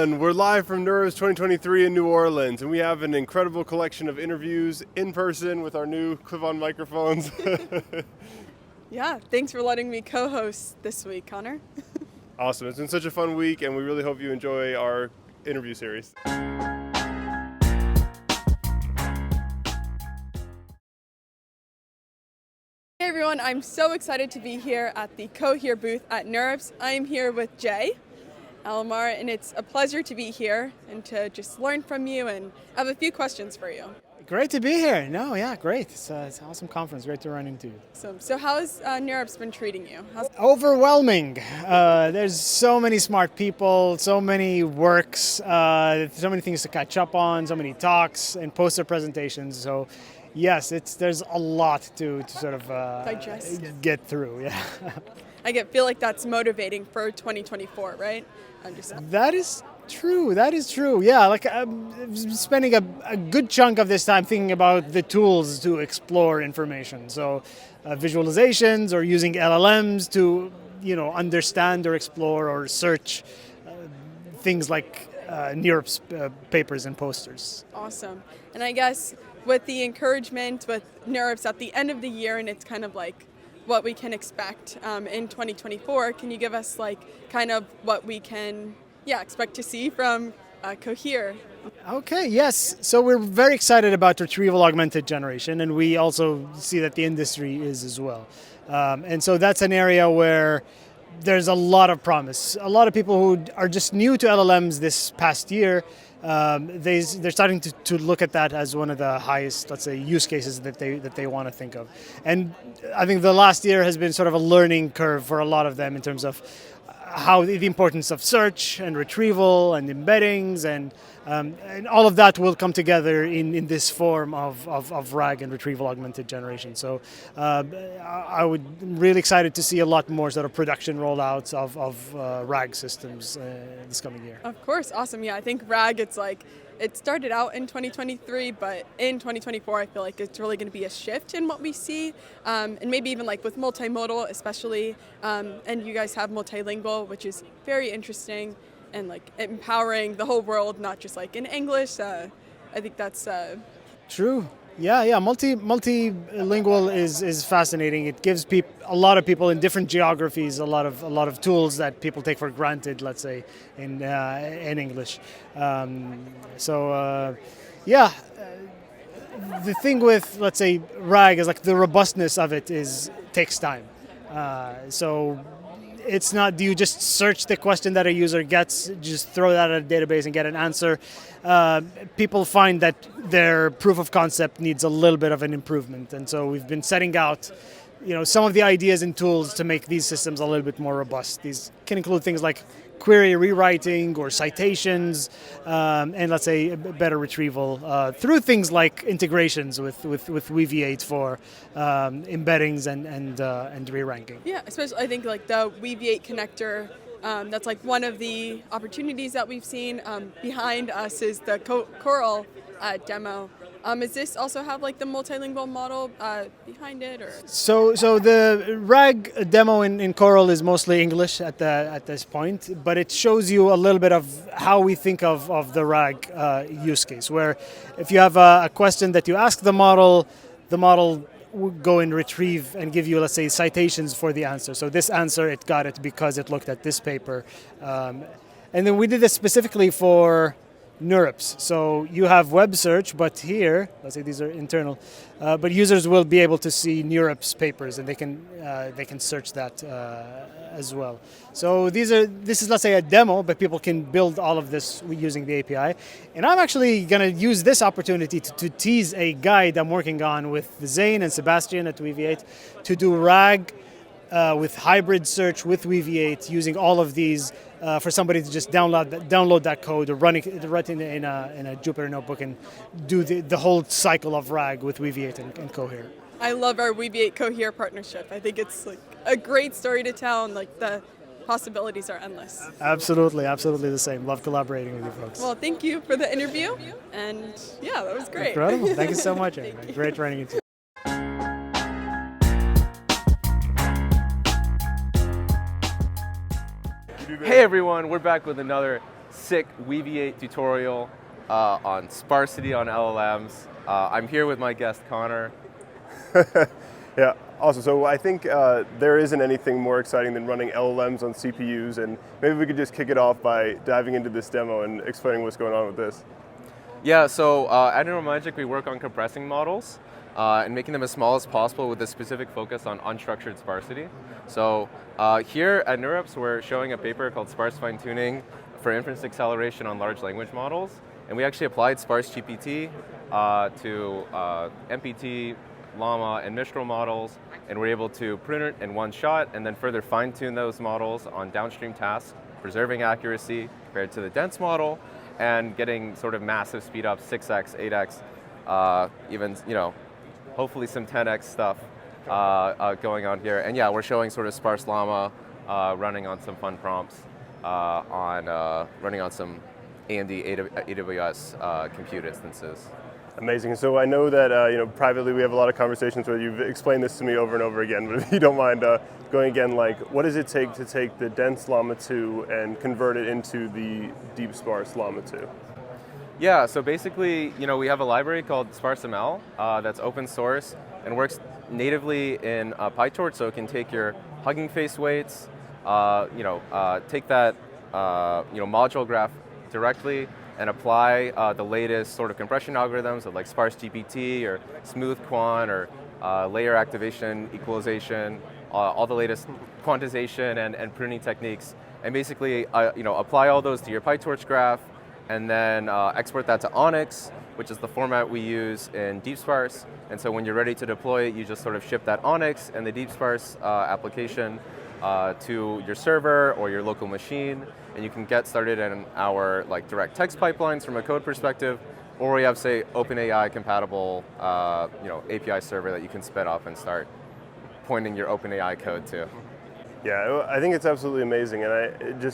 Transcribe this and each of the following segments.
everyone, we're live from NeurIPS 2023 in New Orleans, and we have an incredible collection of interviews in person with our new clip-on microphones. Yeah, thanks for letting me co-host this week, Connor. Awesome, it's been such a fun week, and we really hope you enjoy our interview series. Hey everyone, I'm so excited to be here at the Cohere booth at NeurIPS. I am here with Jay, Alammar, and it's a pleasure to be here and to just learn from you, and I have a few questions for you. Great to be here. Great. It's an awesome conference. Great to run into you. So how has NeurIPS been treating you? Overwhelming. There's so many smart people, so many works, so many things to catch up on, so many talks and poster presentations. So yes, there's a lot to sort of digest, get through. Yeah. I feel like that's motivating for 2024, right? That is true. Yeah, like I'm spending a good chunk of this time thinking about the tools to explore information. So visualizations or using LLMs to, understand or explore or search things like NeurIPS papers and posters. Awesome. And I guess with the encouragement with NeurIPS at the end of the year, and it's kind of like what we can expect in 2024, can you give us kind of what we can expect to see from Cohere? Okay, yes. So we're very excited about retrieval augmented generation, and we also see that the industry is as well. And so that's an area where there's a lot of promise. A lot of people who are just new to LLMs this past year, they're starting to look at that as one of the highest, let's say, use cases that they want to think of. And I think the last year has been sort of a learning curve for a lot of them in terms of how the importance of search and retrieval and embeddings and all of that will come together in this form of RAG and retrieval augmented generation. So I would really excited to see a lot more sort of production rollouts of RAG systems this coming year. Of course, awesome. Yeah, I think RAG, it started out in 2023, but in 2024, I feel like it's really going to be a shift in what we see, and maybe even with multimodal, especially. And you guys have multilingual, which is very interesting, and empowering the whole world, not just in English. I think that's true. Yeah. Multilingual is fascinating. It gives a lot of people in different geographies a lot of tools that people take for granted. Let's say in English. The thing with, let's say, RAG is the robustness of it takes time. So it's not, do you just search the question that a user gets, just throw that at a database and get an answer? People find that their proof of concept needs a little bit of an improvement. And so we've been setting out some of the ideas and tools to make these systems a little bit more robust. These can include things like query rewriting or citations, and let's say better retrieval through things like integrations with Weaviate for embeddings and re-ranking. Yeah, especially I think the Weaviate connector. That's one of the opportunities that we've seen. Behind us is the Coral demo. Does this also have the multilingual model behind it, or? So the RAG demo in Coral is mostly English at this point, but it shows you a little bit of how we think of the RAG use case, where if you have a question that you ask the model will go and retrieve and give you, let's say, citations for the answer. So this answer, it got it because it looked at this paper. And then we did this specifically for NeurIPS. So you have web search, but here, let's say these are internal, but users will be able to see NeurIPS papers, and they can search that as well. So this is, let's say, a demo, but people can build all of this using the API. And I'm actually going to use this opportunity to tease a guide I'm working on with Zane and Sebastian at Weaviate to do RAG with hybrid search with Weaviate, using all of these for somebody to just download that code or run it in a Jupyter notebook and do the whole cycle of RAG with Weaviate and Cohere. I love our Weaviate Cohere partnership. I think it's a great story to tell, and the possibilities are endless. Absolutely the same. Love collaborating with you folks. Well, thank you for the interview, and yeah, that was great. Incredible. Thank you so much. Great running into you. Hey everyone, we're back with another sick Weaviate tutorial on sparsity on LLMs. I'm here with my guest Connor. Yeah, awesome. So I think there isn't anything more exciting than running LLMs on CPUs, and maybe we could just kick it off by diving into this demo and explaining what's going on with this. Yeah, so at NeurIPS we work on compressing models and making them as small as possible with a specific focus on unstructured sparsity. So here at NeurIPS we're showing a paper called Sparse Fine-Tuning for Inference Acceleration on Large Language Models, and we actually applied Sparse GPT to MPT, Llama, and Mistral models, and we're able to print it in one shot and then further fine-tune those models on downstream tasks, preserving accuracy compared to the dense model, and getting sort of massive speed up, 6x, 8x, even, hopefully some 10x stuff going on here. And yeah, we're showing sort of sparse Llama running on some fun prompts, running on some AMD AWS compute instances. Amazing. So I know that privately we have a lot of conversations where you've explained this to me over and over again, but if you don't mind going again, like what does it take to take the dense Llama 2 and convert it into the deep sparse Llama 2? Yeah, so basically, we have a library called SparseML that's open source and works natively in PyTorch, so it can take your Hugging Face weights, take that module graph directly and apply the latest sort of compression algorithms of like sparse GPT or smooth quant or layer activation, equalization, all the latest quantization and pruning techniques, and basically apply all those to your PyTorch graph, and then export that to Onyx, which is the format we use in deep sparse. And so when you're ready to deploy it, you just sort of ship that Onyx and the deep sparse application to your server or your local machine, and you can get started in our direct text pipelines from a code perspective, or we have, say, OpenAI compatible API server that you can spin up and start pointing your OpenAI code to. Yeah, I think it's absolutely amazing, and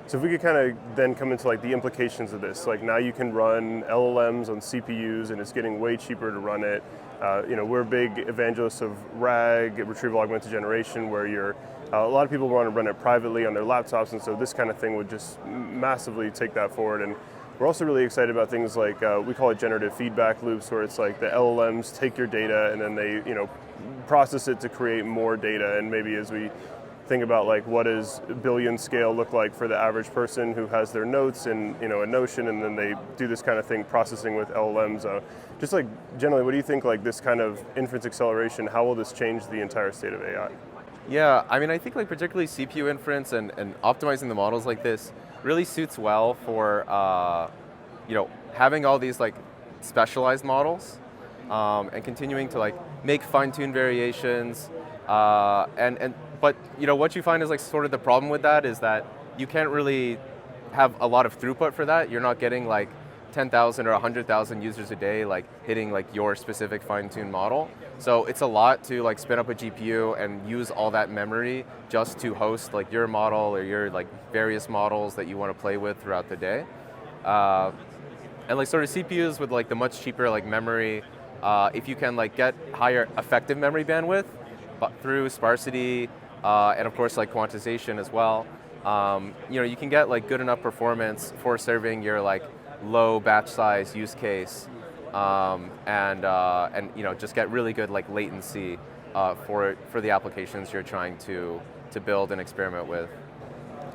so if we could kind of then come into the implications of this, now you can run LLMs on CPUs and it's getting way cheaper to run it. We're big evangelists of RAG, retrieval augmented generation, where a lot of people want to run it privately on their laptops, and so this kind of thing would just massively take that forward. And we're also really excited about things like, we call it generative feedback loops, where it's like the LLMs take your data and then they process it to create more data. And maybe as we think about what does billion scale look like for the average person who has their notes in a Notion, and then they do this kind of thing processing with LLMs. Just generally, what do you think this kind of inference acceleration, how will this change the entire state of AI? Yeah, I think particularly CPU inference and optimizing the models like this really suits well for having all these specialized models and continuing to make fine-tuned variations but what you find is sort of the problem with that is that you can't really have a lot of throughput for that. You're not getting 10,000 or 100,000 users a day hitting your specific fine-tuned model. So it's a lot to spin up a GPU and use all that memory just to host your model or your various models that you want to play with throughout the day. And sort of CPUs with the much cheaper memory, if you can get higher effective memory bandwidth but through sparsity and of course quantization as well, you can get good enough performance for serving your low batch size use case, and just get really good latency for the applications you're trying to build and experiment with.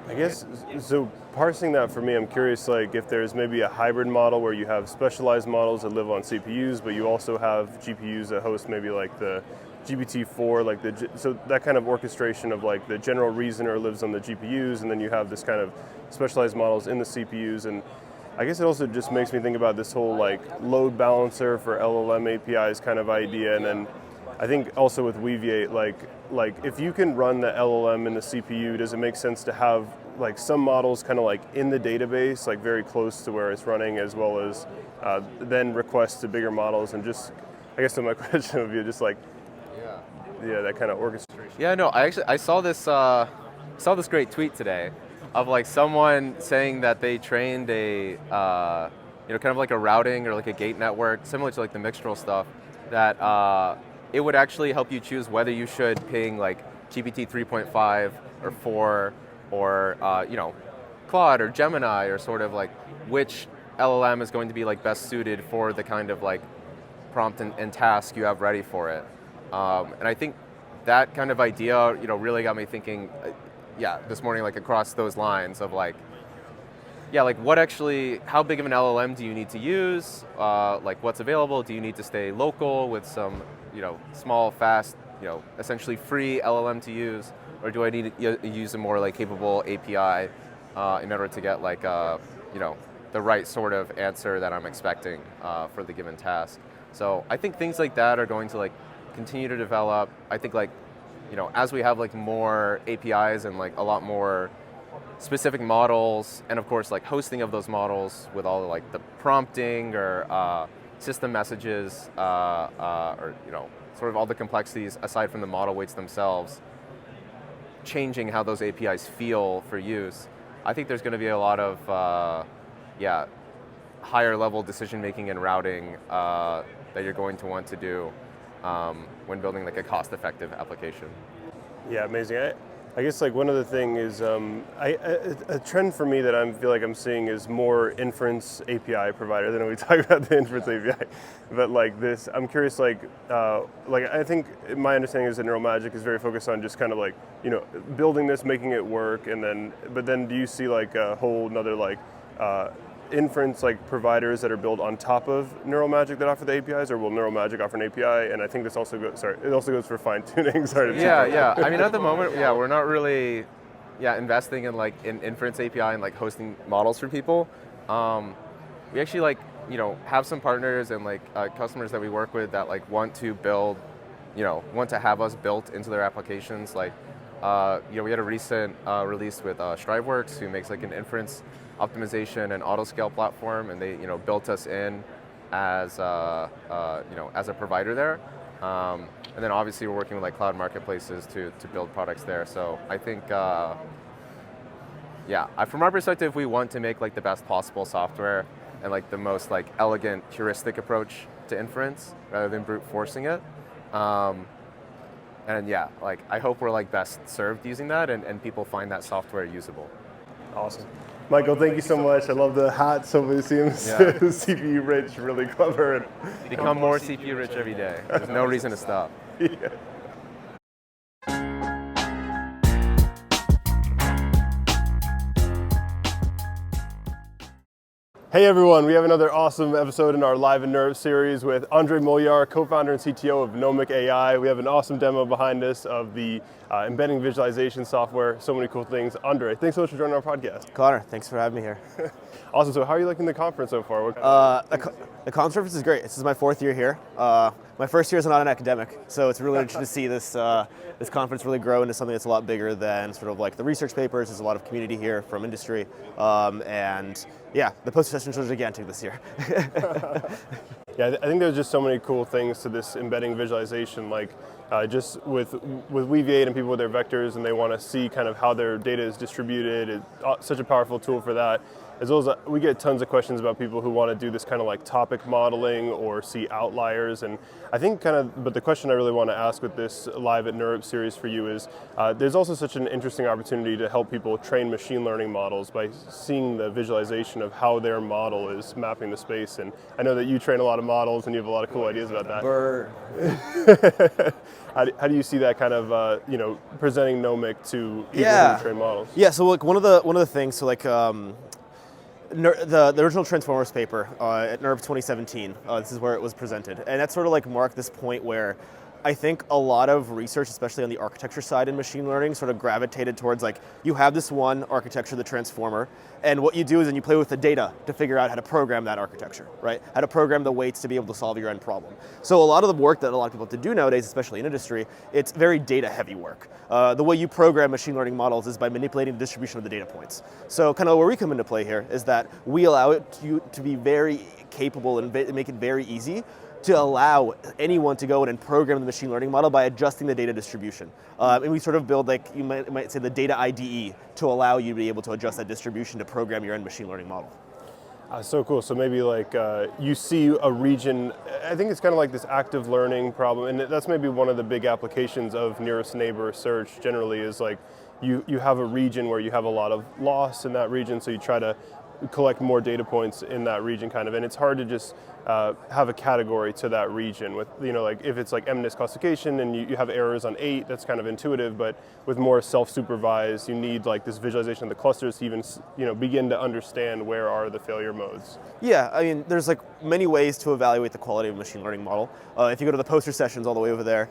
I guess, so parsing that for me, I'm curious if there's maybe a hybrid model where you have specialized models that live on CPUs, but you also have GPUs that host maybe the GPT-4, so that kind of orchestration of the general reasoner lives on the GPUs, and then you have this kind of specialized models in the CPUs. And I guess it also just makes me think about this whole load balancer for LLM APIs kind of idea. And then I think also with Weaviate, if you can run the LLM in the CPU, does it make sense to have some models kind of in the database, very close to where it's running, as well as then requests to bigger models? And just, I guess, so my question would be just yeah, that kind of orchestration. Yeah, no, I saw this great tweet today of someone saying that they trained a kind of a routing or a gate network similar to the Mixtral stuff, that it would actually help you choose whether you should ping GPT 3.5 or 4 or Claude or Gemini, or sort of like which LLM is going to be like best suited for the kind of like prompt and task you have ready for it. And I think that kind of idea, really got me thinking, this morning, like across those lines of like, like what actually, how big of an LLM do you need to use? Like what's available? Do you need to stay local with some, small, fast, essentially free LLM to use? Or do I need to use a more like capable API in order to get like, the right sort of answer that I'm expecting for the given task? So I think things like that are going to like continue to develop. I think like, as we have like more APIs and like a lot more specific models, and of course like hosting of those models with all like the prompting or system messages, or sort of all the complexities aside from the model weights themselves, changing how those APIs feel for use. I think there's going to be a lot of higher level decision making and routing that you're going to want to do when building like a cost-effective application. Yeah, amazing. I guess like one other thing is a trend for me that I feel like I'm seeing is more inference API provider. I know we talk about the inference API, but like this, I'm curious. Like I think my understanding is that Neural Magic is very focused on just kind of like building this, making it work, but then do you see like a whole another like inference like providers that are built on top of Neural Magic that offer the APIs, or will Neural Magic offer an API? And I think this also goes. It also goes for fine tuning. Yeah. I mean, at the moment, we're not really, investing in like in inference API and like hosting models for people. We actually like have some partners and like customers that we work with that like want to build, want to have us built into their applications. Like, we had a recent release with Striveworks, who makes like an inference optimization and autoscale platform, and they built us in as as a provider there, and then obviously we're working with like cloud marketplaces to build products there. So I think from our perspective, we want to make like the best possible software and like the most like elegant heuristic approach to inference rather than brute forcing it. And like I hope we're like best served using that, and people find that software usable. Awesome. Michael, thank you so much. I love the hat. So it seems CPU rich, really clever. And become more CPU rich every day. There's no reason to stop. Yeah. Hey everyone, we have another awesome episode in our Live and NeurIPS series with Andriy Mulyar, co-founder and CTO of Nomic AI. We have an awesome demo behind us of the embedding visualization software. So many cool things. Andriy, thanks so much for joining our podcast. Connor, thanks for having me here. Awesome. So how are you liking the conference so far? The conference is great. This is my 4th year here. My first year is not an academic, so it's really interesting to see this this conference really grow into something that's a lot bigger than sort of like the research papers. There's a lot of community here from industry, and the poster sessions are gigantic this year. Yeah, I think there's just so many cool things to this embedding visualization, like just with Weaviate and people with their vectors, and they want to see kind of how their data is distributed. It's such a powerful tool for that. As well as we get tons of questions about people who want to do this kind of like topic modeling or see outliers. And I think but the question I really want to ask with this Live at NeurIPS series for you is, there's also such an interesting opportunity to help people train machine learning models by seeing the visualization of how their model is mapping the space. And I know that you train a lot of models and you have a lot of cool ideas about that. How do you see that kind of presenting Nomic to people who train models? Yeah, so like one of the things, so like the original Transformers paper at NeurIPS 2017, this is where it was presented, and that sort of like marked this point where I think a lot of research, especially on the architecture side in machine learning, sort of gravitated towards like, you have this one architecture, the transformer, and what you do is then you play with the data to figure out how to program that architecture, right? How to program the weights to be able to solve your end problem. So a lot of the work that a lot of people have to do nowadays, especially in industry, it's very data heavy work. The way you program machine learning models is by manipulating the distribution of the data points. So kind of where we come into play here is that we allow it to be very capable and make it very easy to allow anyone to go in and program the machine learning model by adjusting the data distribution. And we sort of build, like you might say, the data IDE to allow you to be able to adjust that distribution to program your end machine learning model. So cool. So maybe like you see a region, I think it's kind of like this active learning problem, and that's maybe one of the big applications of nearest neighbor search generally is like, you have a region where you have a lot of loss in that region, so you try to collect more data points in that region kind of, and it's hard to just have a category to that region with, like if it's like MNIST classification and you have errors on 8, that's kind of intuitive, but with more self-supervised, you need like this visualization of the clusters to even, begin to understand where are the failure modes. Yeah, I mean, there's like many ways to evaluate the quality of a machine learning model. If you go to the poster sessions all the way over there,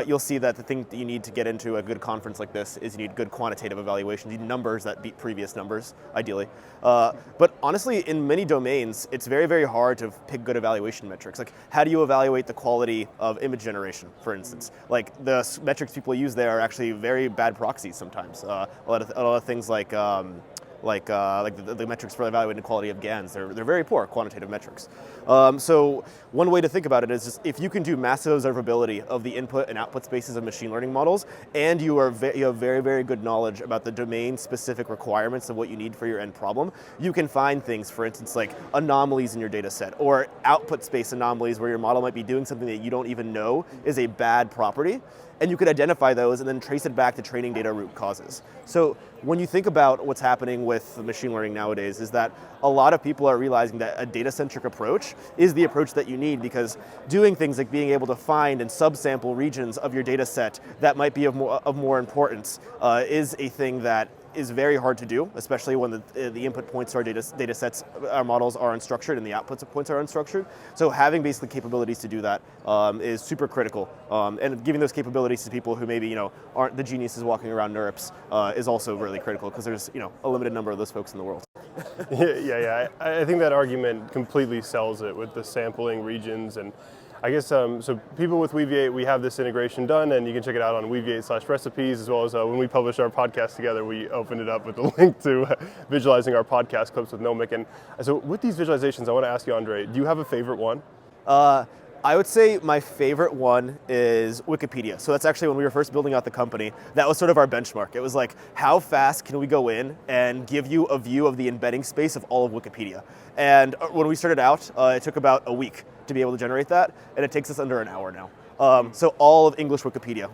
you'll see that the thing that you need to get into a good conference like this is you need good quantitative evaluation. You need numbers that beat previous numbers, ideally. But honestly, in many domains, it's very, very hard to pick good evaluation metrics. Like, how do you evaluate the quality of image generation, for instance? Like, the metrics people use there are actually very bad proxies sometimes. A lot of things like the metrics for evaluating the quality of GANs, they're very poor quantitative metrics. So one way to think about it is just if you can do massive observability of the input and output spaces of machine learning models, and you have very, very good knowledge about the domain-specific requirements of what you need for your end problem, you can find things, for instance, like anomalies in your data set, or output space anomalies where your model might be doing something that you don't even know is a bad property, and you could identify those and then trace it back to training data root causes. So when you think about what's happening with machine learning nowadays is that a lot of people are realizing that a data-centric approach is the approach that you need, because doing things like being able to find and subsample regions of your data set that might be of more importance is a thing that is very hard to do, especially when the input points to our data sets, our models are unstructured and the outputs points are unstructured. So having basically capabilities to do that is super critical. And giving those capabilities to people who maybe aren't the geniuses walking around NeurIPS is also really critical, because there's a limited number of those folks in the world. Yeah. I think that argument completely sells it with the sampling regions. And I guess, so people with Weaviate, we have this integration done, and you can check it out on Weaviate/recipes, as well as when we published our podcast together, we opened it up with a link to visualizing our podcast clips with Nomic. And so with these visualizations, I want to ask you, Andriy, do you have a favorite one? I would say my favorite one is Wikipedia. So that's actually when we were first building out the company, that was sort of our benchmark. It was like, how fast can we go in and give you a view of the embedding space of all of Wikipedia? And when we started out, it took about a week to be able to generate that, and it takes us under an hour now. So all of English Wikipedia.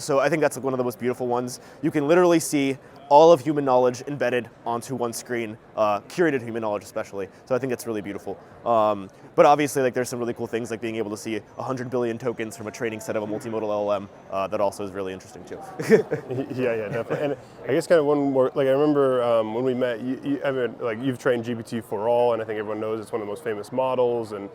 So I think that's one of the most beautiful ones. You can literally see all of human knowledge embedded onto one screen, curated human knowledge especially. So I think that's really beautiful. But obviously, there's some really cool things like being able to see 100 billion tokens from a training set of a multimodal LLM. That also is really interesting too. yeah, definitely. And I guess kind of one more, I remember when we met, you've trained GPT-4All, and I think everyone knows it's one of the most famous models, and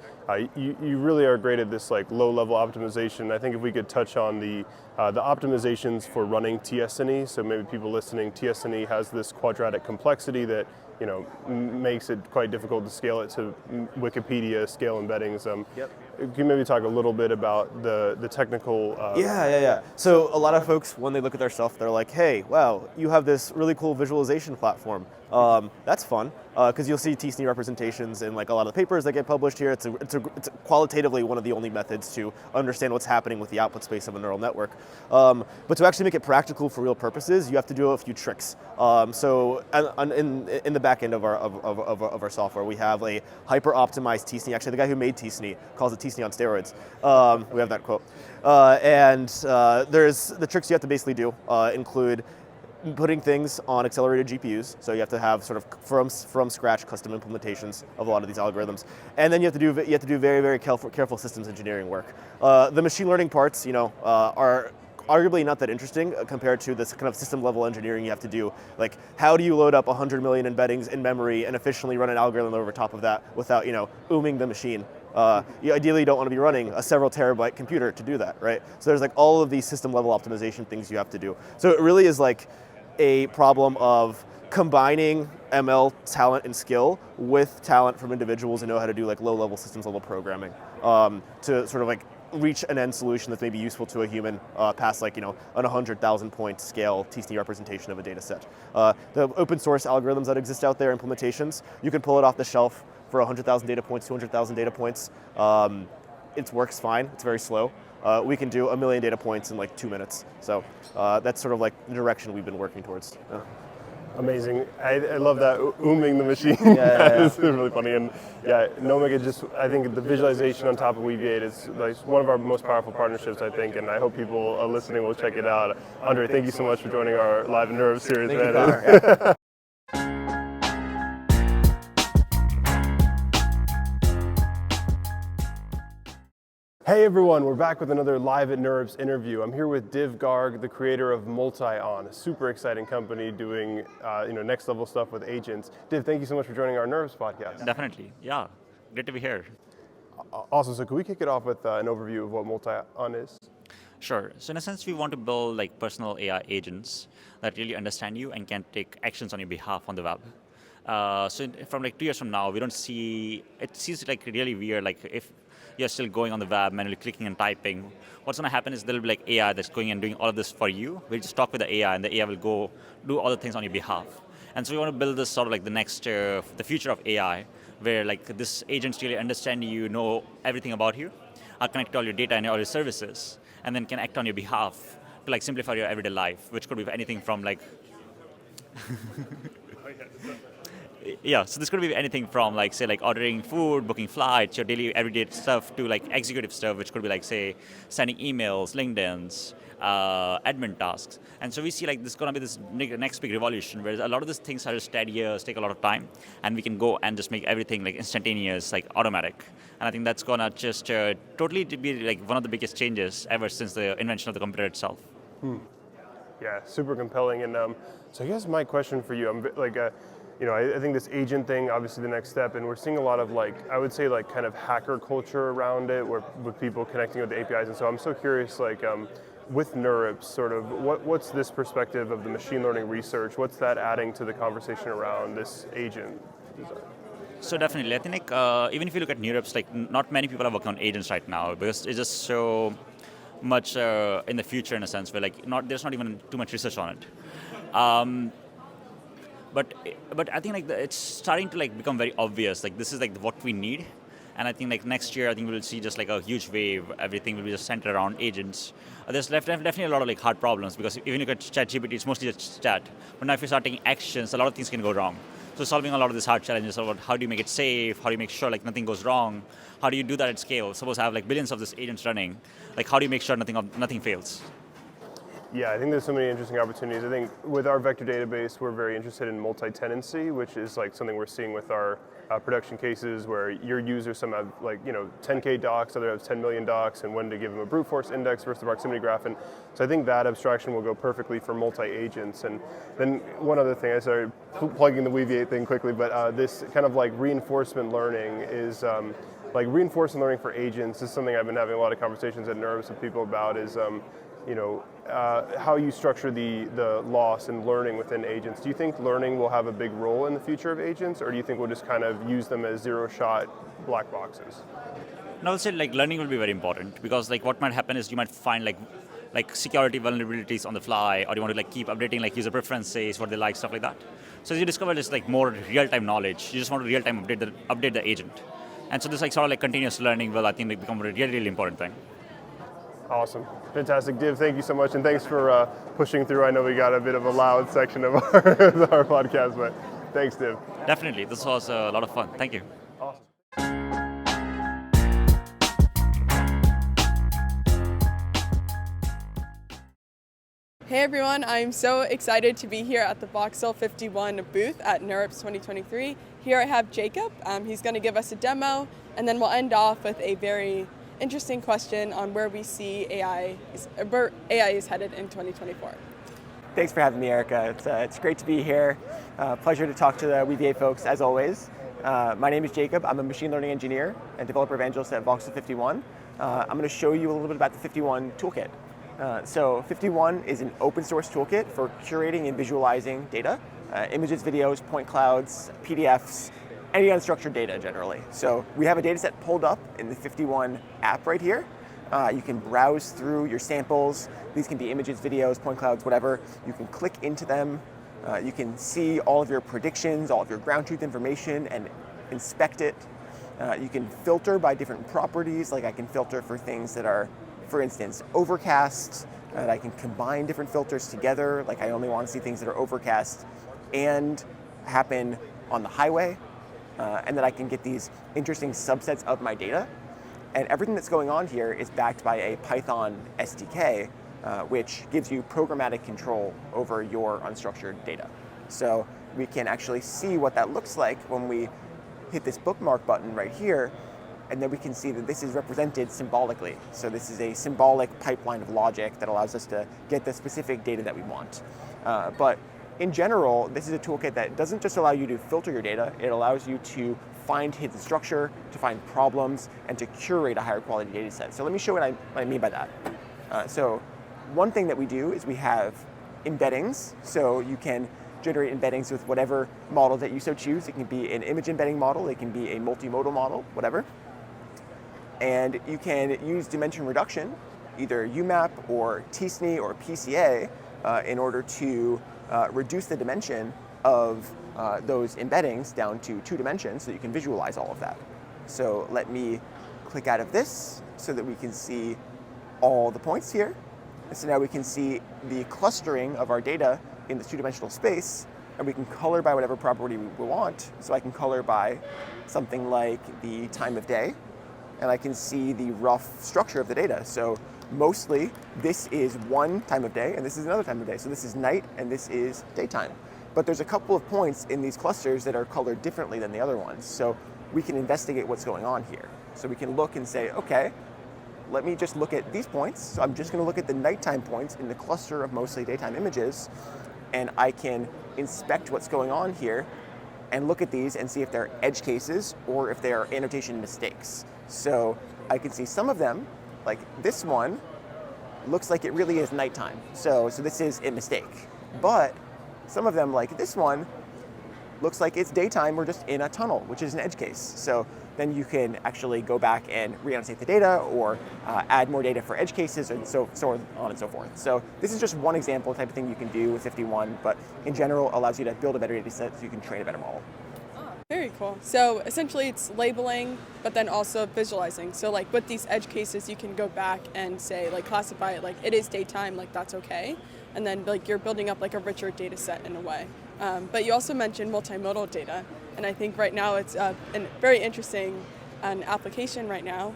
you really are great at this low-level optimization. I think if we could touch on the optimizations for running TSNE, so maybe people listening, TSNE has this quadratic complexity that makes it quite difficult to scale it to Wikipedia scale embeddings. Yep. Can you maybe talk a little bit about the technical? Yeah. So a lot of folks, when they look at their stuff, they're like, hey, wow, you have this really cool visualization platform. That's fun, because you'll see TSNE representations in a lot of the papers that get published here. It's qualitatively one of the only methods to understand what's happening with the output space of a neural network. But to actually make it practical for real purposes, you have to do a few tricks. So in the back end of our software, we have a hyper-optimized TSNE. Actually, the guy who made TSNE calls it TSNE on steroids. We have that quote. And there's the tricks you have to basically do include putting things on accelerated GPUs, so you have to have sort of from scratch custom implementations of a lot of these algorithms, and then you have to do very, very careful systems engineering work. The machine learning parts, are arguably not that interesting compared to this kind of system level engineering you have to do. Like, how do you load up 100 million embeddings in memory and efficiently run an algorithm over top of that without ooming the machine? You ideally don't want to be running a several terabyte computer to do that, right? So there's all of these system level optimization things you have to do. So it really is a problem of combining ML talent and skill with talent from individuals who know how to do low-level systems level programming to sort of reach an end solution that's maybe useful to a human past an 100,000 point scale TSNE representation of a data set. The open source algorithms that exist out there, implementations, you can pull it off the shelf for 100,000 data points, 200,000 data points. It works fine, it's very slow. We can do 1 million data points in 2 minutes. So that's sort of the direction we've been working towards. Amazing. I love that ooming the machine. Yeah. It's really funny. And yeah, Nomic, I think the visualization on top of Weaviate is like one of our most powerful partnerships, I think, and I hope people listening will check it out. Andriy, thank you so much for joining our Live in NeurIPS series, Thank you, man. Connor. Hey everyone, we're back with another Live at NeurIPS interview. I'm here with Div Garg, the creator of Multi-On, a super exciting company doing next level stuff with agents. Div, thank you so much for joining our NeurIPS podcast. Definitely, yeah. Great to be here. Awesome, so can we kick it off with an overview of what Multi-On is? Sure. So in a sense, we want to build like personal AI agents that really understand you and can take actions on your behalf on the web. From like 2 years from now, we don't see, it seems like really weird, like if you're still going on the web, manually clicking and typing, what's going to happen is there'll be like AI that's going and doing all of this for you. We'll just talk with the AI and the AI will go do all the things on your behalf. And so we want to build this sort of like the future of AI, where like this agents really understand you, know everything about you, are connected to all your data and all your services, and then can act on your behalf to like simplify your everyday life, which could be anything from like yeah, so this could be anything from like say like ordering food, booking flights, your daily everyday stuff to like executive stuff, which could be like say sending emails, LinkedIn's, admin tasks. And so we see like this is going to be this next big revolution where a lot of these things are just tedious, take a lot of time, and we can go and just make everything like instantaneous, like automatic. And I think that's going to just totally be like one of the biggest changes ever since the invention of the computer itself. Yeah, super compelling. And so I guess my question for you, I think this agent thing, obviously the next step, and we're seeing a lot of I would say kind of hacker culture around it, with people connecting with the APIs. And so I'm so curious, with NeurIPS, sort of, what's this perspective of the machine learning research? What's that adding to the conversation around this agent design? So definitely, I think even if you look at NeurIPS, like not many people are working on agents right now because it's just so much in the future in a sense where there's not even too much research on it. But I think it's starting to become very obvious. Like this is what we need, and I think next year I think we'll see just a huge wave. Everything will be just centered around agents. There's definitely a lot of hard problems because even if you look at ChatGPT, it's mostly just chat. But now if you start taking actions, a lot of things can go wrong. So solving a lot of these hard challenges about how do you make it safe, how do you make sure nothing goes wrong, how do you do that at scale? Suppose I have billions of these agents running, how do you make sure nothing fails? Yeah, I think there's so many interesting opportunities. I think with our vector database, we're very interested in multi-tenancy, which is something we're seeing with our production cases where your users, some have 10K docs, other have 10 million docs, and when to give them a brute force index versus the proximity graph. And so I think that abstraction will go perfectly for multi-agents. And then one other thing, I started plugging the Weaviate thing quickly, but this kind of reinforcement learning is, reinforcement learning for agents is something I've been having a lot of conversations at NeurIPS with people about is, how you structure the loss and learning within agents. Do you think learning will have a big role in the future of agents, or do you think we'll just kind of use them as zero-shot black boxes? No, I'll say learning will be very important because what might happen is you might find security vulnerabilities on the fly, or you want to keep updating user preferences, what they like, stuff like that. So as you discover this more real-time knowledge, you just want to real-time update the agent. And so this sort of continuous learning will I think become a really, really important thing. Awesome. Fantastic. Div, thank you so much, and thanks for pushing through. I know we got a bit of a loud section of our podcast, but thanks, Div. Definitely. This was a lot of fun. Thank you. Awesome. Hey everyone, I'm so excited to be here at the Voxel 51 booth at NeurIPS 2023. Here I have Jacob. He's going to give us a demo, and then we'll end off with a very interesting question on where we see AI is headed in 2024. Thanks for having me, Erica. It's great to be here. Pleasure to talk to the Weaviate folks, as always. My name is Jacob. I'm a machine learning engineer and developer evangelist at Voxel 51. I'm going to show you a little bit about the 51 toolkit. So 51 is an open source toolkit for curating and visualizing data, images, videos, point clouds, PDFs, any unstructured data generally. So we have a data set pulled up in the 51 app right here. You can browse through your samples. These can be images, videos, point clouds, whatever. You can click into them. You can see all of your predictions, all of your ground truth information, and inspect it. You can filter by different properties, like I can filter for things that are, for instance, overcast, and I can combine different filters together, like I only want to see things that are overcast and happen on the highway, and that I can get these interesting subsets of my data. And everything that's going on here is backed by a Python SDK, which gives you programmatic control over your unstructured data. So we can actually see what that looks like when we hit this bookmark button right here, and then we can see that this is represented symbolically. So this is a symbolic pipeline of logic that allows us to get the specific data that we want. But in general, this is a toolkit that doesn't just allow you to filter your data, it allows you to find hidden structure, to find problems, and to curate a higher quality data set. So let me show what I mean by that. So one thing that we do is we have embeddings. So you can generate embeddings with whatever model that you so choose. It can be an image embedding model, it can be a multimodal model, whatever. And you can use dimension reduction, either UMAP or TSNE or PCA, in order to reduce the dimension of those embeddings down to 2 dimensions so you can visualize all of that. So let me click out of this so that we can see all the points here. And so now we can see the clustering of our data in this 2-dimensional space, and we can color by whatever property we want. So I can color by something like the time of day, and I can see the rough structure of the data. So mostly this is one time of day and this is another time of day. So this is night and this is daytime. But there's a couple of points in these clusters that are colored differently than the other ones. So we can investigate what's going on here. So we can look and say, okay, let me just look at these points. So I'm just gonna look at the nighttime points in the cluster of mostly daytime images, and I can inspect what's going on here and look at these and see if they're edge cases or if they are annotation mistakes. So I can see some of them, like this one, looks like it really is nighttime. So this is a mistake. But some of them, like this one, looks like it's daytime, we're just in a tunnel, which is an edge case. So then you can actually go back and re-annotate the data or add more data for edge cases and so on and so forth. So this is just one example type of thing you can do with 51, but in general allows you to build a better data set so you can train a better model. Very cool. So essentially it's labeling, but then also visualizing. So like with these edge cases, you can go back and say, like classify it like it is daytime, like that's okay. And then like you're building up like a richer data set in a way. But you also mentioned multimodal data. And I think right now it's a very interesting application right now.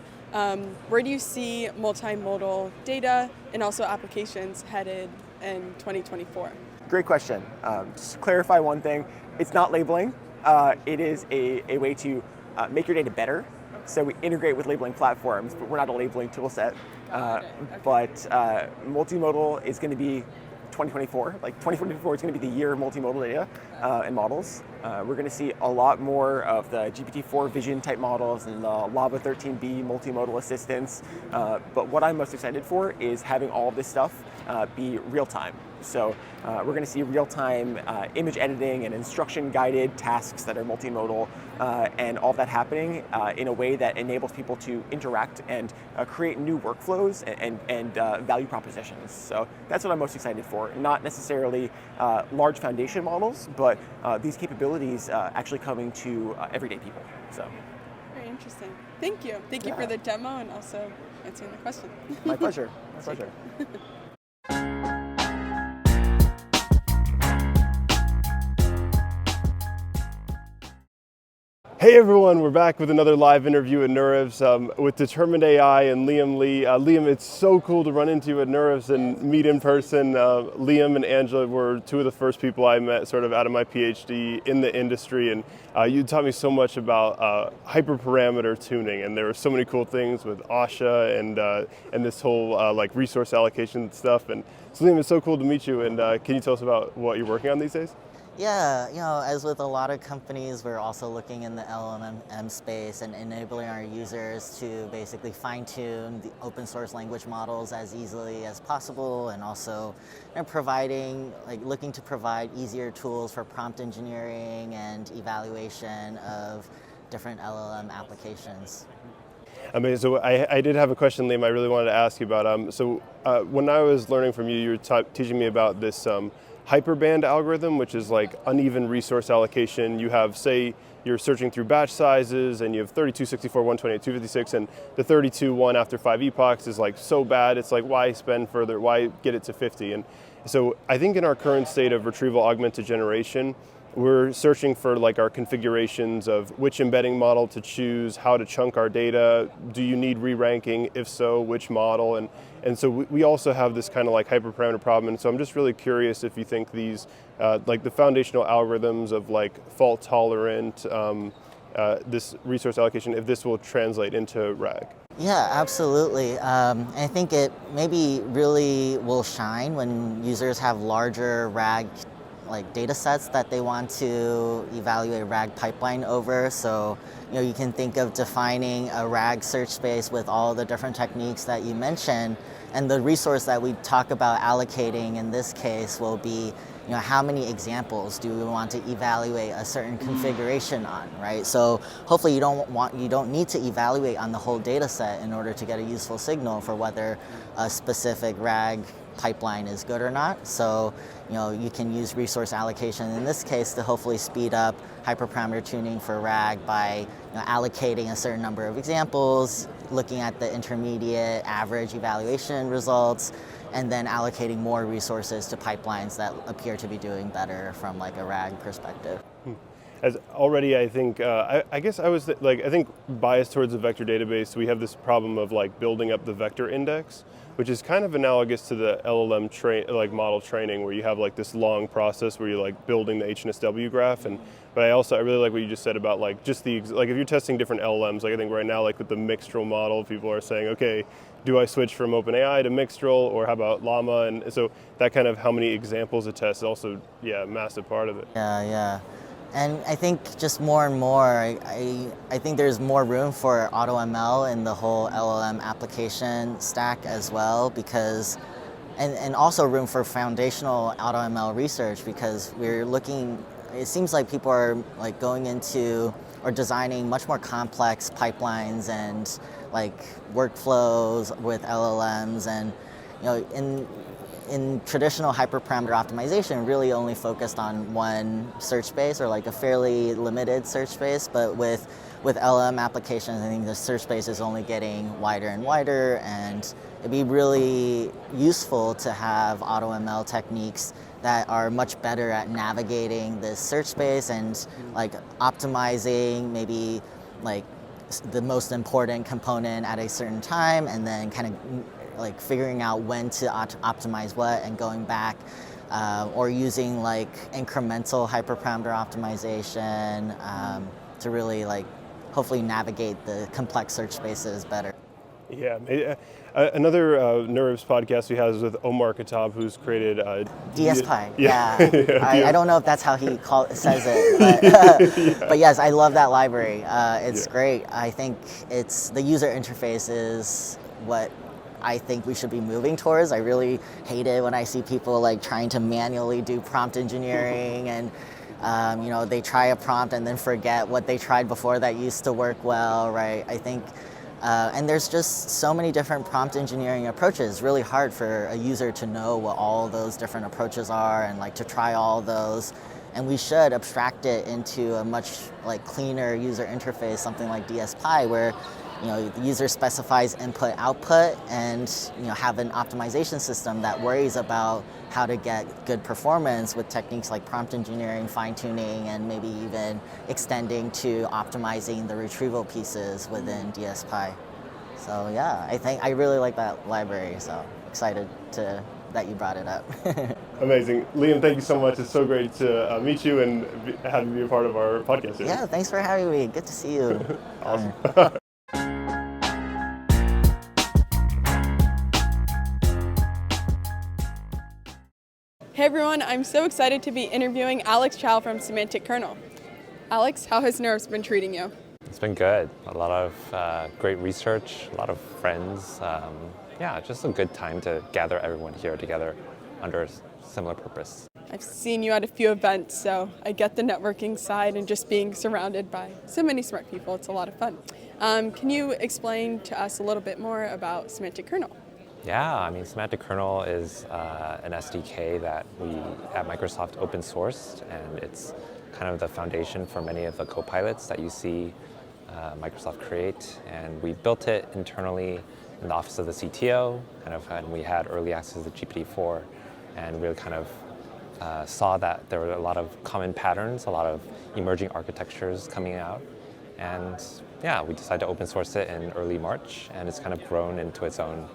Where do you see multimodal data and also applications headed in 2024? Great question. Just to clarify one thing, it's not labeling. It is a way to make your data better. So we integrate with labeling platforms, but we're not a labeling tool set. But multimodal is going to be 2024. Like 2024 is going to be the year of multimodal data and models. We're going to see a lot more of the GPT-4 vision type models and the Lava 13b multimodal assistants. But what I'm most excited for is having all of this stuff be real time. So we're going to see real-time image editing and instruction-guided tasks that are multimodal, and all of that happening in a way that enables people to interact and create new workflows and value propositions. So that's what I'm most excited for. Not necessarily large foundation models, but these capabilities actually coming to everyday people. So very interesting. Thank you. Thank you for the demo and also answering the question. My pleasure. My pleasure. Hey everyone, we're back with another live interview at NeurIPS with Determined AI and Liam Lee. Liam, it's so cool to run into you at NeurIPS and meet in person. Liam and Angela were two of the first people I met sort of out of my PhD in the industry, and you taught me so much about hyperparameter tuning, and there were so many cool things with Asha and this whole like resource allocation stuff. And so Liam, it's so cool to meet you, and can you tell us about what you're working on these days? Yeah, as with a lot of companies, we're also looking in the LLM space and enabling our users to basically fine-tune the open source language models as easily as possible, and also looking to provide easier tools for prompt engineering and evaluation of different LLM applications. I mean, so I did have a question, Liam, I really wanted to ask you about. When I was learning from you, you were teaching me about this hyperband algorithm, which is like uneven resource allocation. You have, say, you're searching through batch sizes and you have 32, 64, 128, 256, and the 32 one after 5 epochs is like so bad, it's like, why spend further, why get it to 50? And so I think in our current state of retrieval augmented generation, we're searching for like our configurations of which embedding model to choose, how to chunk our data, do you need re-ranking, if so, which model, and so we also have this kind of like hyperparameter problem, and so I'm just really curious if you think these, like the foundational algorithms of like fault tolerant, this resource allocation, if this will translate into RAG. Yeah, absolutely. I think it maybe really will shine when users have larger RAG like data sets that they want to evaluate RAG pipeline over. So, you can think of defining a RAG search space with all the different techniques that you mentioned, and the resource that we talk about allocating in this case will be, how many examples do we want to evaluate a certain configuration on, right? So hopefully you don't need to evaluate on the whole data set in order to get a useful signal for whether a specific RAG pipeline is good or not. So, you can use resource allocation in this case to hopefully speed up hyperparameter tuning for RAG by allocating a certain number of examples, looking at the intermediate average evaluation results, and then allocating more resources to pipelines that appear to be doing better from like a RAG perspective. As already, I think, I guess I was I think biased towards a vector database, we have this problem of like building up the vector index, which is kind of analogous to the LLM model training, where you have like this long process where you're like building the HNS-W graph. But I really like what you just said about like just if you're testing different LLMs, like I think right now, like with the Mixtral model, people are saying, okay, do I switch from OpenAI to Mixtral, or how about Llama? And so that kind of how many examples it tests is also, a massive part of it. Yeah. And I think just more and more, I think there's more room for AutoML in the whole LLM application stack as well, because, and also room for foundational AutoML research, because we're looking, it seems like people are like going into or designing much more complex pipelines and like workflows with LLMs, and in traditional hyperparameter optimization, really only focused on one search space or like a fairly limited search space. But with LLM applications, I think the search space is only getting wider and wider, and it'd be really useful to have AutoML techniques that are much better at navigating this search space and like optimizing maybe like the most important component at a certain time, and then kind of like figuring out when to optimize what and going back, or using like incremental hyperparameter optimization to really like hopefully navigate the complex search spaces better. Yeah, another NeurIPS podcast we have is with Omar Khattab, who's created DSPy. Yeah. I don't know if that's how he says it, but yes, I love that library. It's great. I think the user interface is what I think we should be moving towards. I really hate it when I see people like trying to manually do prompt engineering and they try a prompt and then forget what they tried before that used to work well, right? I think, and there's just so many different prompt engineering approaches. It's really hard for a user to know what all those different approaches are and like to try all those. And we should abstract it into a much like cleaner user interface, something like DSPy, where the user specifies input output and have an optimization system that worries about how to get good performance with techniques like prompt engineering, fine-tuning, and maybe even extending to optimizing the retrieval pieces within DSPy. So yeah, I really like that library, so excited that you brought it up. Amazing. Liam, thank you so much. It's so great to meet you and have you be a part of our podcast today. Yeah, thanks for having me. Good to see you. Awesome. Hey everyone, I'm so excited to be interviewing Alex Chao from Semantic Kernel. Alex, how has NeurIPS been treating you? It's been good. A lot of great research, a lot of friends. Just a good time to gather everyone here together under a similar purpose. I've seen you at a few events, so I get the networking side and just being surrounded by so many smart people. It's a lot of fun. Can you explain to us a little bit more about Semantic Kernel? Yeah, I mean, semantic kernel is an SDK that we at Microsoft open sourced, and it's kind of the foundation for many of the copilots that you see Microsoft create. And we built it internally in the office of the CTO, and we had early access to GPT-4, and really kind of saw that there were a lot of common patterns, a lot of emerging architectures coming out. And yeah, we decided to open source it in early March, and it's kind of grown into its own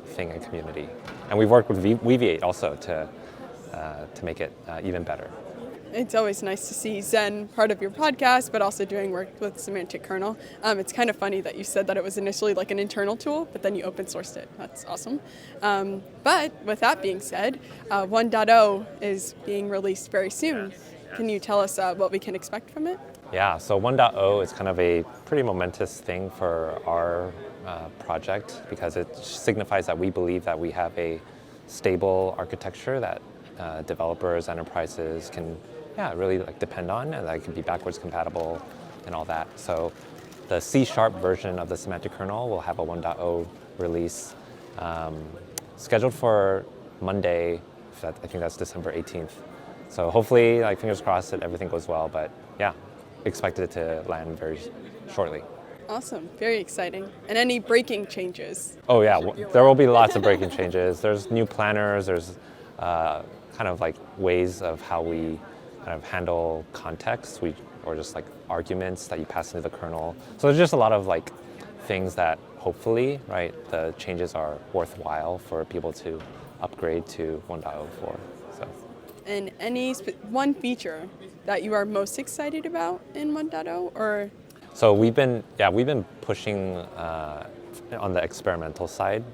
thing and community. And we've worked with Weaviate also to make it even better. It's always nice to see Zen part of your podcast, but also doing work with semantic kernel. It's kind of funny that you said that it was initially like an internal tool, but then you open sourced it. That's awesome. But with that being said, 1.0 is being released very soon. Can you tell us what we can expect from it? Yeah, so 1.0 is kind of a pretty momentous thing for our project because it signifies that we believe that we have a stable architecture that developers, enterprises can really depend on, and that can be backwards compatible and all that. So the C# version of the semantic kernel will have a 1.0 release scheduled for Monday. I think that's December 18th. So hopefully, fingers crossed that everything goes well, but yeah, expected it to land very shortly. Awesome, very exciting. And any breaking changes? Oh yeah, there will be lots of breaking changes. There's new planners, there's kind of ways of how we kind of handle context, or just arguments that you pass into the kernel. So there's just a lot of things that hopefully, right, the changes are worthwhile for people to upgrade to 1.0 for. So. And any one feature that you are most excited about in 1.0, or? So we've been pushing on the experimental side,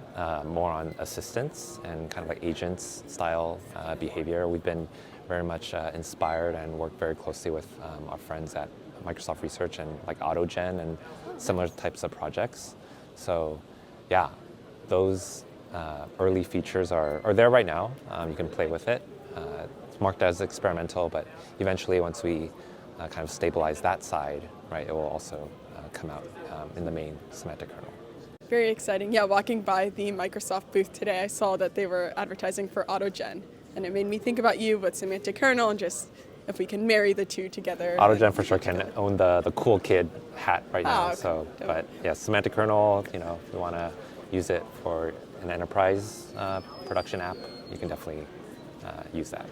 more on assistance and kind of agents style behavior. We've been very much inspired and worked very closely with our friends at Microsoft Research and AutoGen and similar types of projects. So yeah, those early features are there right now. You can play with it. It's marked as experimental, but eventually once we kind of stabilize that side, right, it will also come out in the main semantic kernel. Very exciting. Yeah, walking by the Microsoft booth today, I saw that they were advertising for AutoGen, and it made me think about you with semantic kernel and just if we can marry the two together. AutoGen for sure can own the cool kid hat right now. Okay. So, but yeah, semantic kernel, if you want to use it for an enterprise production app, you can definitely use that.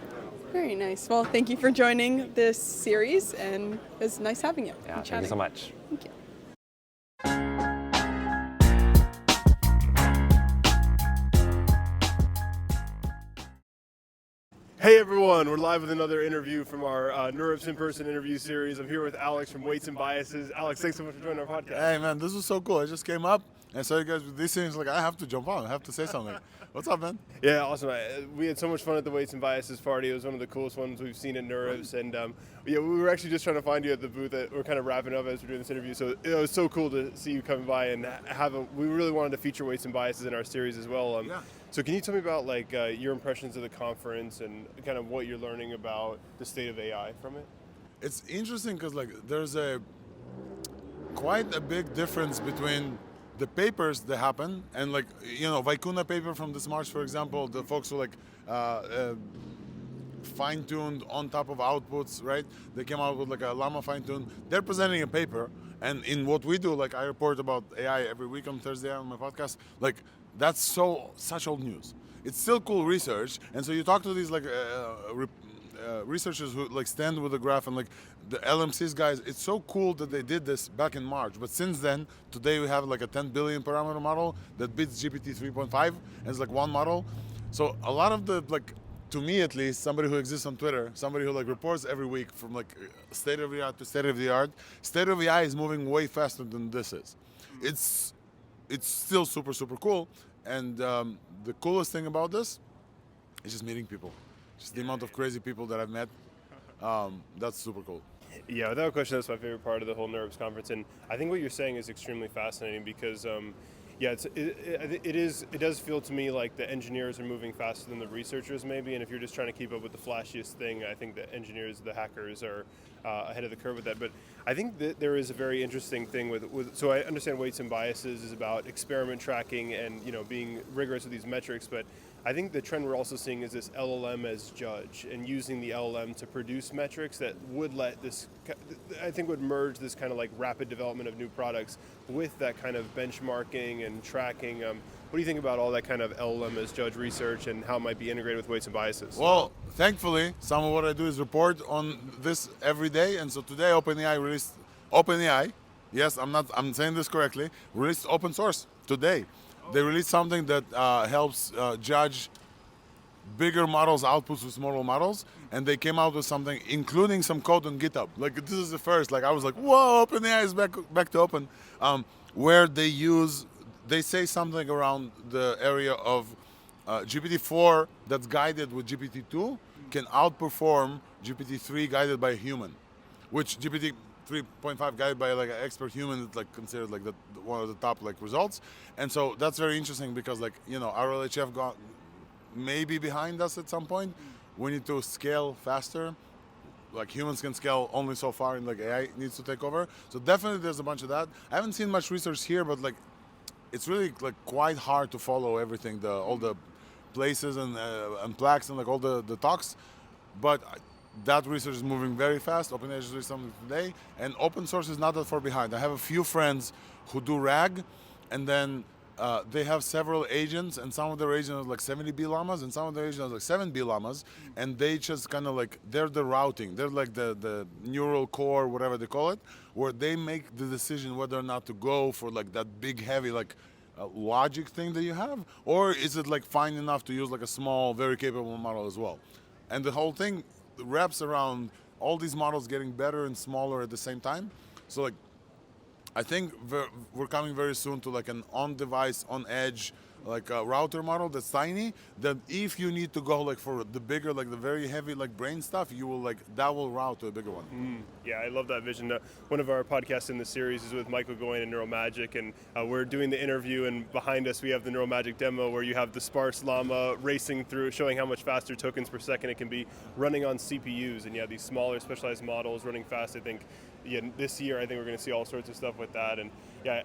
Very nice. Well, thank you for joining this series, and it was nice having you. Yeah, thank you so much. Thank you. Hey everyone, we're live with another interview from our NeurIPS in-person interview series. I'm here with Alex from Weights and Biases. Alex, thanks so much for joining our podcast. Hey man, this was so cool. I just came up and saw you guys with these things. I have to jump on. I have to say something. What's up, man? Yeah, awesome. We had so much fun at the Weights and Biases party. It was one of the coolest ones we've seen at NeurIPS. And we were actually just trying to find you at the booth. We're kind of wrapping up as we're doing this interview. So it was so cool to see you coming by and we really wanted to feature Weights and Biases in our series as well. So can you tell me about your impressions of the conference and kind of what you're learning about the state of AI from it? It's interesting because there's quite a big difference between the papers that happen and Vicuna paper from this March, for example, the folks who fine-tuned on top of outputs, right? They came out with a Alammar fine-tune. They're presenting a paper, and in what we do, I report about AI every week on Thursday on my podcast, that's such old news. It's still cool research, and so you talk to these researchers who stand with the graph and the LMCs guys. It's so cool that they did this back in March, but since then, today we have a 10 billion parameter model that beats GPT 3.5, and it's one model. So a lot of the to me at least, somebody who exists on Twitter, somebody who reports every week from state of the art to state of the art. State of the art is moving way faster than this is. It's still super, super cool. And the coolest thing about this is just meeting people. Just the amount of crazy people that I've met. That's super cool. Yeah, without question, that's my favorite part of the whole NeurIPS conference. And I think what you're saying is extremely fascinating because, it does feel to me like the engineers are moving faster than the researchers maybe. And if you're just trying to keep up with the flashiest thing, I think the engineers, the hackers are ahead of the curve with that. But I think that there is a very interesting thing with so I understand weights and biases is about experiment tracking and being rigorous with these metrics, but I think the trend we're also seeing is this LLM as judge and using the LLM to produce metrics that would let this, I think would merge this kind of like rapid development of new products with that kind of benchmarking and tracking. What do you think about all that kind of LLM as judge research and how it might be integrated with weights and biases? Well, thankfully, some of what I do is report on this every day, and so today OpenAI, yes, I'm saying this correctly, released open source today. They released something that helps judge bigger models' outputs with smaller models, and they came out with something, including some code on GitHub. Like this is the first. Like I was like, whoa, OpenAI is back to open, where they say something around the area of GPT-4 that's guided with GPT-2 can outperform GPT-3 guided by a human, which GPT 3.5 guided by like an expert human is like considered like one of the top like results. And so that's very interesting because like our LHF got maybe behind us at some point. We need to scale faster. Like humans can scale only so far, and like AI needs to take over. So definitely there's a bunch of that. I haven't seen much research here, but like it's really like quite hard to follow everything, all the places and plaques and like all the talks. But that research is moving very fast. OpenAI is doing something today, and open source is not that far behind. I have a few friends who do RAG, and then they have several agents, and some of their agents are like 70 B llamas, and some of their agents are like 7 B llamas, and they just kind of like, they're the routing. They're like the neural core, whatever they call it, where they make the decision whether or not to go for like that big, heavy, like logic thing that you have, or is it like fine enough to use like a small, very capable model as well. And the whole thing wraps around all these models getting better and smaller at the same time. So like, I think we're coming very soon to like an on-device, on-edge, like a router model that's tiny, that if you need to go like for the bigger, like the very heavy like brain stuff, you will like, that will route to a bigger one. Yeah, I love that vision. One of our podcasts in the series is with Michael Goin and NeuroMagic, and we're doing the interview, and behind us we have the NeuroMagic demo where you have the sparse llama racing through, showing how much faster tokens per second it can be running on CPUs, and these smaller specialized models running fast. I think this year I think we're going to see all sorts of stuff with that. And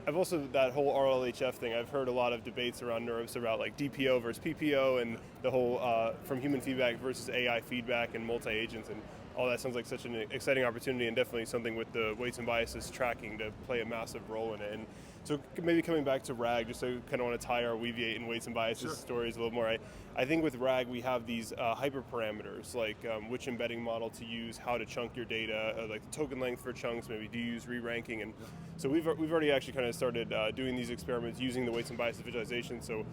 I've also, that whole RLHF thing, I've heard a lot of debates around NeurIPS about like DPO versus PPO and the whole from human feedback versus AI feedback and multi-agents, and all that sounds like such an exciting opportunity, and definitely something with the weights and biases tracking to play a massive role in it. And so maybe coming back to RAG, just so we kind of want to tie our Weaviate and weights and biases stories a little more. I think with RAG we have these hyperparameters, like which embedding model to use, how to chunk your data, like the token length for chunks, maybe do you use re-ranking, and so we've already actually kind of started doing these experiments using the weights and biases visualization. So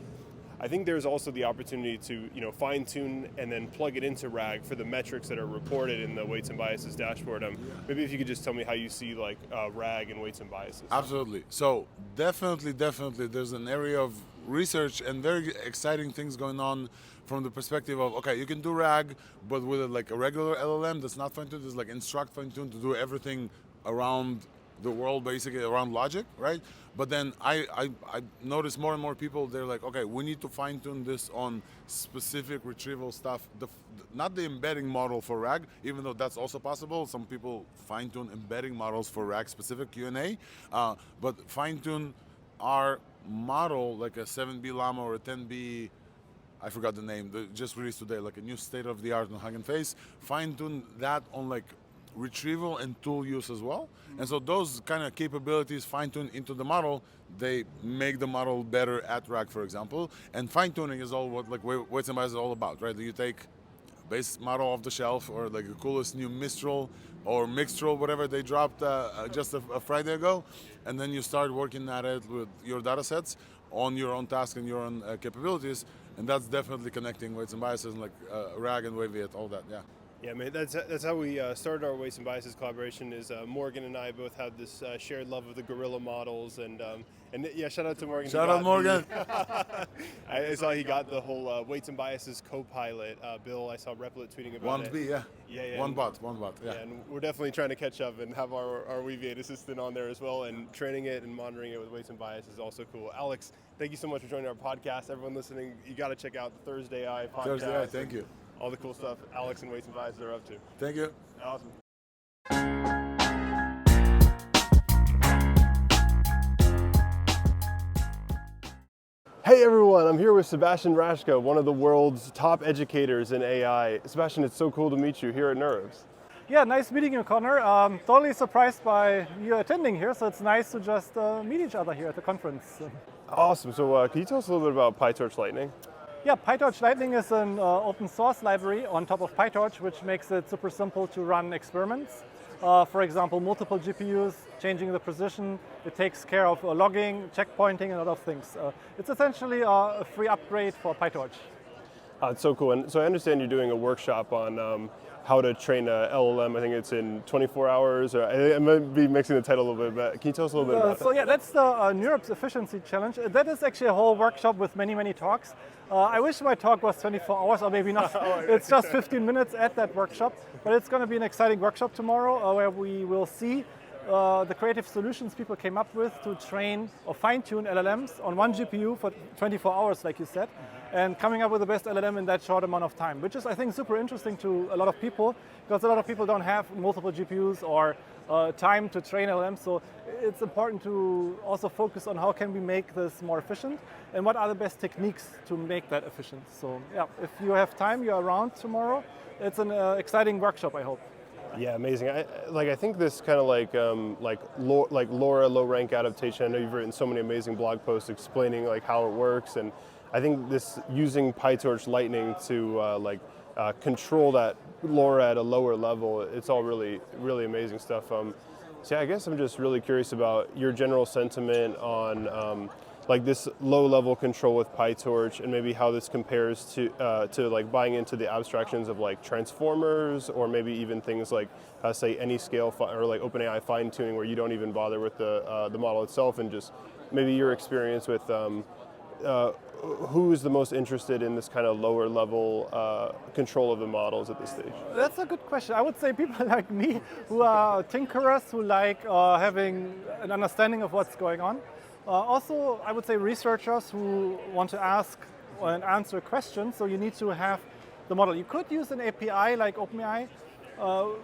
I think there's also the opportunity to fine tune and then plug it into RAG for the metrics that are reported in the weights and biases dashboard. Maybe if you could just tell me how you see like RAG and weights and biases. Absolutely. So definitely, there's an area of research and very exciting things going on from the perspective of, okay, you can do RAG, but with like a regular LLM that's not fine-tuned, it's like instruct fine-tuned to do everything around the world, basically around logic, right? But then I notice more and more people, they're like, okay, we need to fine-tune this on specific retrieval stuff, not the embedding model for RAG, even though that's also possible. Some people fine-tune embedding models for RAG-specific Q&A, but fine-tune our model, like a 7B Llama or a 10B, I forgot the name, just released today, like a new state-of-the-art on Hugging Face, fine-tune that on like retrieval and tool use as well. And so those kind of capabilities fine-tuned into the model, they make the model better at RAG, for example. And fine-tuning is all what like weights and biases is all about, right? You take a base model off the shelf, or like the coolest new Mistral or Mixtral, whatever they dropped just a Friday ago, and then you start working at it with your data sets on your own task and your own capabilities, and that's definitely connecting weights and biases and like RAG and Weaviate, all that, yeah. Yeah, man, that's how we started our weights and biases collaboration. Is Morgan and I both have this shared love of the gorilla models, and shout out to Morgan. Shout out Morgan. I saw he got the whole weights and biases co-pilot. Bill, I saw Replit tweeting about it. 1B, yeah. Yeah. One bot, yeah. And we're definitely trying to catch up and have our Weaviate assistant on there as well, and training it and monitoring it with weights and biases is also cool. Alex, thank you so much for joining our podcast. Everyone listening, you got to check out the Thursday Eye podcast. Thursday Eye, thank you. All the cool stuff Alex and weights and biases are up to. Thank you. Awesome. Hey everyone, I'm here with Sebastian Raschka, one of the world's top educators in AI. Sebastian, it's so cool to meet you here at NeurIPS. Yeah, nice meeting you, Connor. Totally surprised by you attending here, so it's nice to just meet each other here at the conference. Awesome. So can you tell us a little bit about PyTorch Lightning? Yeah, PyTorch Lightning is an open source library on top of PyTorch, which makes it super simple to run experiments. For example, multiple GPUs, changing the position. It takes care of logging, checkpointing, and a lot of things. It's essentially a free upgrade for PyTorch. It's so cool. And so I understand you're doing a workshop on how to train a LLM. I think it's in 24 hours. Or I might be mixing the title a little bit, but can you tell us a little bit about that? So yeah, that's the NeurIPS Efficiency Challenge. That is actually a whole workshop with many, many talks. I wish my talk was 24 hours, or maybe not. It's just 15 minutes at that workshop. But it's going to be an exciting workshop tomorrow where we will see the creative solutions people came up with to train or fine-tune LLMs on one GPU for 24 hours, like you said, and coming up with the best LLM in that short amount of time, which is, I think, super interesting to a lot of people, because a lot of people don't have multiple GPUs or time to train LLMs. So it's important to also focus on how can we make this more efficient and what are the best techniques to make that efficient. So yeah, if you have time, you're around tomorrow. It's an exciting workshop, I hope. Yeah, amazing. I think this kind of like LoRa low rank adaptation. I know you've written so many amazing blog posts explaining like how it works, and I think this using PyTorch Lightning to control that LoRa at a lower level. It's all really amazing stuff. So yeah, I guess I'm just really curious about your general sentiment on like this low-level control with PyTorch, and maybe how this compares to like buying into the abstractions of like transformers, or maybe even things like say AnyScale or like OpenAI fine-tuning, where you don't even bother with the model itself, and just maybe your experience with who is the most interested in this kind of lower-level control of the models at this stage? That's a good question. I would say people like me who are tinkerers, who like having an understanding of what's going on. Also, I would say researchers who want to ask and answer questions, so you need to have the model. You could use an API like OpenAI,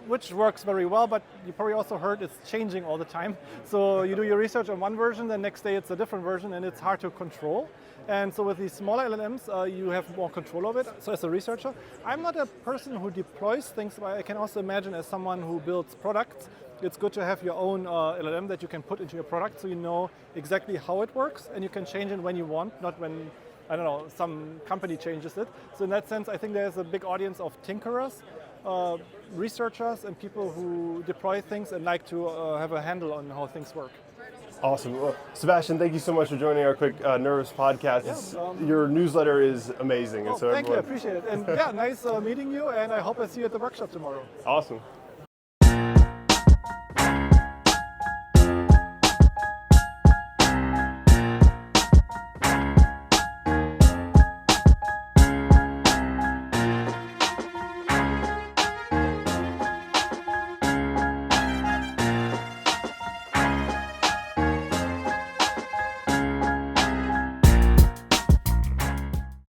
which works very well, but you probably also heard it's changing all the time. So you do your research on one version, the next day it's a different version, and it's hard to control. And so with these smaller LLMs, you have more control of it. So as a researcher, I'm not a person who deploys things, but I can also imagine as someone who builds products, it's good to have your own LLM that you can put into your product, so you know exactly how it works, and you can change it when you want, not when, I don't know, some company changes it. So in that sense, I think there's a big audience of tinkerers, researchers, and people who deploy things and like to have a handle on how things work. Awesome. Well, Sebastian, thank you so much for joining our quick NeurIPS podcast. Yeah, your newsletter is amazing. Oh, so thank you, I appreciate it. And yeah, nice meeting you, and I hope I see you at the workshop tomorrow. Awesome.